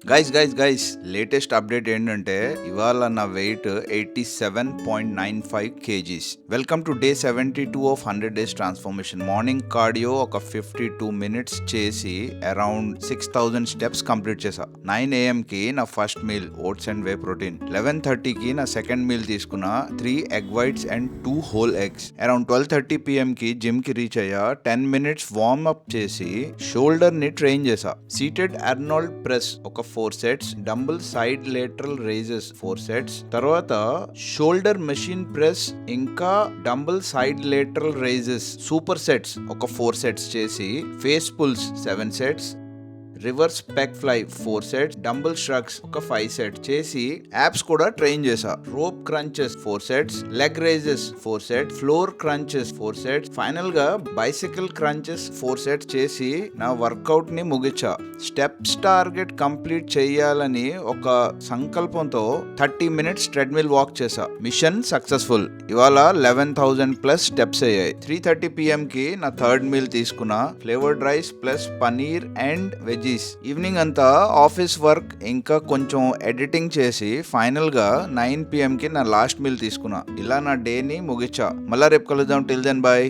Guys latest update ఏంటంటే ఇవాళ నా weight 87.95 kgs. Welcome to day 72 of 100 days transformation. Morning cardio ఒక 52 minutes చేసి అరౌండ్ 6000 స్టెప్స్ కంప్లీట్ చేసా. 9 AM కి నా first meal oats and whey protein. 11:30 కి నా సెకండ్ మీల్ తీసుకున్న 3 egg whites and 2 whole eggs. Around 12:30 PM కి జిమ్ కి రీచ్ అయ్యా. 10 minutes వార్మ్ అప్ చేసి షోల్డర్ ని ట్రైన్ చేసా. సీటెడ్ అర్నాల్డ్ ప్రెస్ ఒక 4 sets, dumbbell side lateral raises 4 sets, తర్వాత షోల్డర్ మెషిన్ ప్రెస్ ఇంకా dumbbell side lateral raises super sets ఒక 4 sets చేసి face pulls 7 sets, reverse pec fly 4 sets, dumbbell shrugs ఒక 5 sets చేసి యాప్స్ కూడా ట్రైన్ చేసా. Rope crunches 4 sets, leg rises 4 sets, floor crunches 4 sets, final గా bicycle crunches 4 sets చేసి నా వర్కౌట్ ని ముగించా. స్టెప్స్ టార్గెట్ కంప్లీట్ చేయాలని ఒక సంకల్పంతో 30 minutes ట్రెడ్మిల్ వాక్ చేసా. Mission successful. ఇవాళ 11,000+ స్టెప్స్ అయ్యాయి. 3:30 PM కి నా థర్డ్ మీల్ తీసుకున్నా. Flavoured rice plus paneer and veg. Evening అంతా ఆఫీస్ వర్క్ ఇంకా కొంచెం ఎడిటింగ్ చేసి ఫైనల్ గా 9 PM కి నా లాస్ట్ మీల్ తీసుకున్నా. ఇలా నా డే ని ముగించా. మళ్ళా రేపు కలుద్దాం. Till then by.